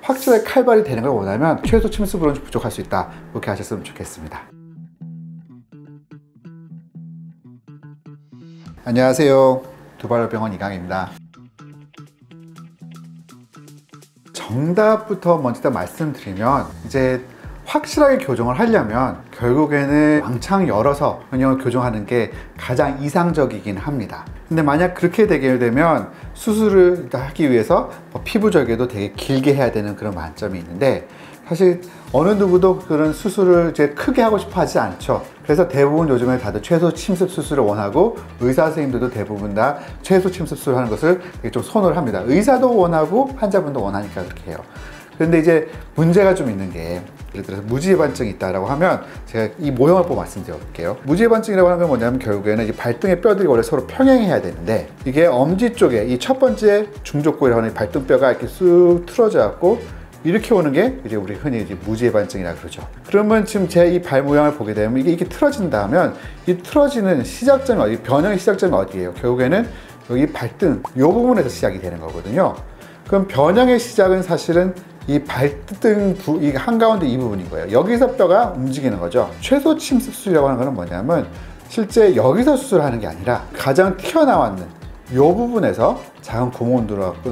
확실하게 칼발이 되는 걸 원하면 최소 침습으로는 부족할 수 있다. 그렇게 하셨으면 좋겠습니다. 안녕하세요. 두발병원 이강입니다. 정답부터 먼저 일단 말씀드리면, 이제 확실하게 교정을 하려면 결국에는 왕창 열어서 근육을 교정하는 게 가장 이상적이긴 합니다. 근데 만약 그렇게 되게 되면 수술을 하기 위해서 피부 절개도 되게 길게 해야 되는 그런 만점이 있는데, 사실 어느 누구도 그런 수술을 이제 크게 하고 싶어 하지 않죠. 그래서 대부분 요즘에 다들 최소 침습 수술을 원하고, 의사 선생님들도 대부분 다 최소 침습 수술을 하는 것을 되게 좀 선호를 합니다. 의사도 원하고 환자분도 원하니까 그렇게 해요. 그런데 이제 문제가 좀 있는 게, 예를 들어서 무지해반증이 있다라고 하면 제가 이 모형을 보고 말씀드려볼게요. 무지해반증이라고 하는 건 뭐냐면 결국에는 이 발등의 뼈들이 원래 서로 평행해야 되는데, 이게 엄지 쪽에 이 첫 번째 중족골이라고 하는 발등뼈가 이렇게 쑥 틀어져 갖고 이렇게 오는 게 이제 우리 흔히 이제 무지해반증이라고 그러죠. 그러면 지금 제 이 발 모양을 보게 되면 이게 틀어진다 하면, 이 틀어지는 시작점이 어디, 변형의 시작점이 어디예요? 결국에는 여기 발등 이 부분에서 시작이 되는 거거든요. 그럼 변형의 시작은 사실은 이 발등 이 한가운데 이 부분인 거예요. 여기서 뼈가 움직이는 거죠. 최소 침습 수술이라고 하는 거는 뭐냐면, 실제 여기서 수술하는 게 아니라 가장 튀어나왔는 이 부분에서 작은 구멍을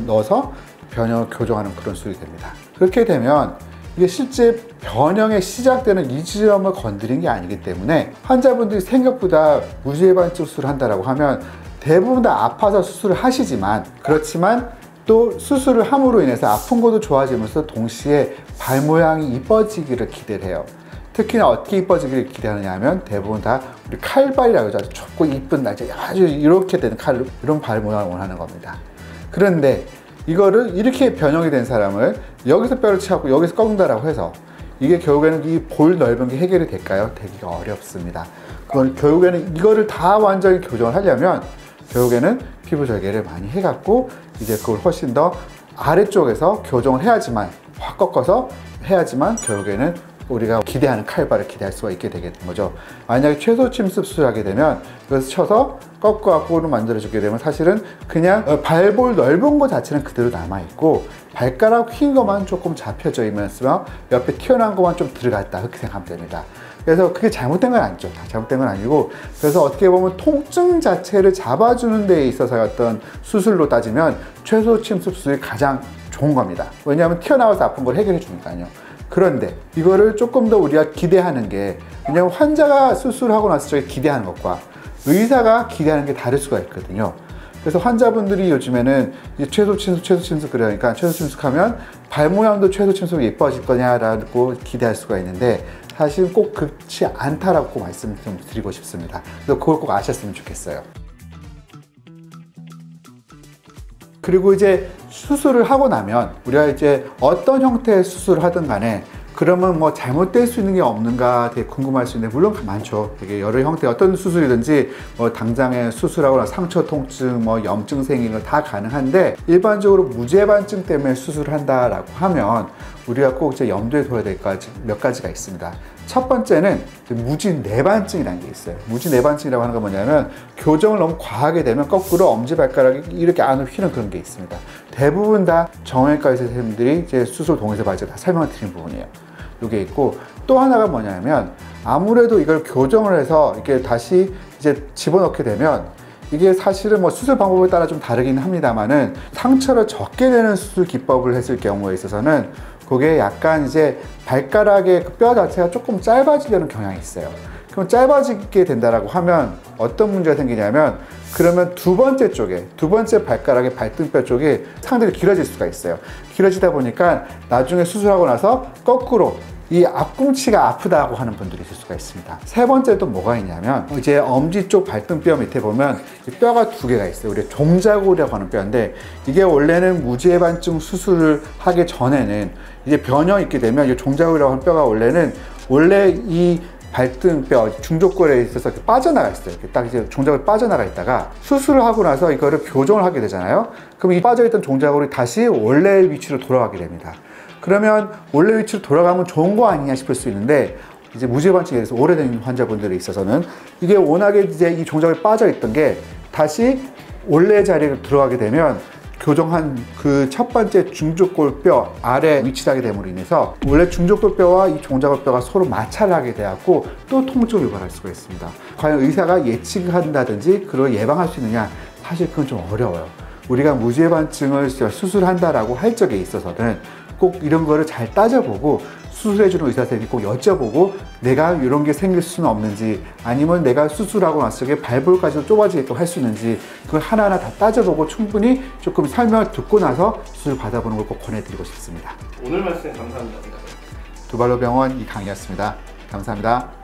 넣어서 변형을 교정하는 그런 수술이 됩니다. 그렇게 되면 이게 실제 변형에 시작되는 이 지점을 건드린 게 아니기 때문에, 환자분들이 생각보다 무지해반증 수술을 한다라고 하면 대부분 다 아파서 수술을 하시지만, 그렇지만 또 수술을 함으로 인해서 아픈 것도 좋아지면서 동시에 발 모양이 이뻐지기를 기대를 해요. 특히나 어떻게 이뻐지기를 기대하느냐 하면, 대부분 다 우리 칼발이라고 하죠. 아주 좁고 이쁜, 아주 이렇게 되는 칼로 이런 발 모양을 원하는 겁니다. 그런데 이거를 이렇게 변형이 된 사람을 여기서 뼈를 치고 여기서 꺾는다라고 해서 이게 결국에는 이 볼 넓은 게 해결이 될까요? 되기가 어렵습니다. 그건 결국에는 이거를 다 완전히 교정을 하려면 결국에는 피부 절개를 많이 해갖고 이제 그걸 훨씬 더 아래쪽에서 교정을 해야지만, 확 꺾어서 해야지만 결국에는 우리가 기대하는 칼발을 기대할 수가 있게 되겠는 거죠. 만약에 최소 침습 수술을 하게 되면 그래서 쳐서 꺾어갖고는 만들어주게 되면 사실은 그냥 발볼 넓은 거 자체는 그대로 남아있고, 발가락 휜 것만 조금 잡혀져 있으면서 옆에 튀어나온 것만 좀 들어갔다, 그렇게 생각하면 됩니다. 그래서 그게 잘못된 건 아니죠. 다 잘못된 건 아니고, 그래서 어떻게 보면 통증 자체를 잡아주는 데 있어서 어떤 수술로 따지면 최소 침습 수술이 가장 좋은 겁니다. 왜냐하면 튀어나와서 아픈 걸 해결해 주니까요. 그런데 이거를 조금 더 우리가 기대하는 게, 왜냐면 환자가 수술하고 나서 저희 기대하는 것과 의사가 기대하는 게 다를 수가 있거든요. 그래서 환자분들이 요즘에는 최소 침습 그러니까 최소 침습하면 발 모양도 최소 침습이 예뻐질 거냐라고 기대할 수가 있는데, 사실 꼭 그렇지 않다라고 말씀 좀 드리고 싶습니다. 그래서 그걸 꼭 아셨으면 좋겠어요. 그리고 이제 수술을 하고 나면 우리가 이제 어떤 형태의 수술을 하든 간에, 그러면 뭐 잘못될 수 있는 게 없는가 되게 궁금할 수 있는데, 물론 많죠. 되게 여러 형태 어떤 수술이든지 뭐 당장에 수술하고 나서 상처 통증, 뭐 염증 생기는 거 다 가능한데, 일반적으로 무지해반증 때문에 수술을 한다라고 하면 우리가 꼭 이제 염두에 둬야 될 몇 가지가 있습니다. 첫 번째는 무지내반증이라는 게 있어요. 무지내반증이라고 하는 건 뭐냐면, 교정을 너무 과하게 되면 거꾸로 엄지발가락이 이렇게 안으로 휘는 그런 게 있습니다. 대부분 다 정형외과 의사 선생님들이 이제 수술 동의서 받을 때 다 설명을 드린 부분이에요. 이게 있고, 또 하나가 뭐냐면, 아무래도 이걸 교정을 해서 이렇게 다시 이제 집어넣게 되면, 이게 사실은 뭐 수술 방법에 따라 좀 다르긴 합니다만은, 상처를 적게 내는 수술 기법을 했을 경우에 있어서는 그게 약간 이제 발가락의 그 뼈 자체가 조금 짧아지려는 경향이 있어요. 그럼 짧아지게 된다라고 하면 어떤 문제가 생기냐면, 그러면 두 번째 발가락의 발등뼈 쪽이 상당히 길어질 수가 있어요. 길어지다 보니까 나중에 수술하고 나서 거꾸로 이 앞꿈치가 아프다고 하는 분들이 있을 수가 있습니다. 세 번째 또 뭐가 있냐면, 이제 엄지 쪽 발등뼈 밑에 보면 뼈가 두 개가 있어요. 우리 종자골이라고 하는 뼈인데, 이게 원래는 무지해반증 수술을 하기 전에는 이제 변형이 있게 되면, 이 종자골이라고 하는 뼈가 원래 이 발등뼈 중족골에 있어서 빠져나가 있어요. 딱 이제 종자골이 빠져나가 있다가 수술을 하고 나서 이거를 교정을 하게 되잖아요. 그럼 이 빠져있던 종자골이 다시 원래 위치로 돌아가게 됩니다. 그러면 원래 위치로 돌아가면 좋은 거 아니냐 싶을 수 있는데, 이제 무지해반증에 대해서 오래된 환자분들에 있어서는 이게 워낙에 이제 이 종자골이 빠져 있던 게 다시 원래 자리로 들어가게 되면 교정한 그 첫 번째 중족골뼈 아래 위치하게 됨으로 인해서 원래 중족골뼈와 이 종자골뼈가 서로 마찰을 하게 되었고 또 통증을 유발할 수가 있습니다. 과연 의사가 예측한다든지 그걸 예방할 수 있느냐? 사실 그건 좀 어려워요. 우리가 무죄반증을 수술한다라고 할 적에 있어서는 꼭 이런 거를 잘 따져보고 수술해주는 의사 선생님이 꼭 여쭤보고 내가 이런 게 생길 수는 없는지 아니면 내가 수술하고 났을 때 발볼까지도 좁아지게끔 할 수 있는지 그걸 하나하나 다 따져보고 충분히 조금 설명을 듣고 나서 수술 받아보는 걸 꼭 권해드리고 싶습니다. 오늘 말씀 감사합니다. 두발로 병원 이강이었습니다. 감사합니다.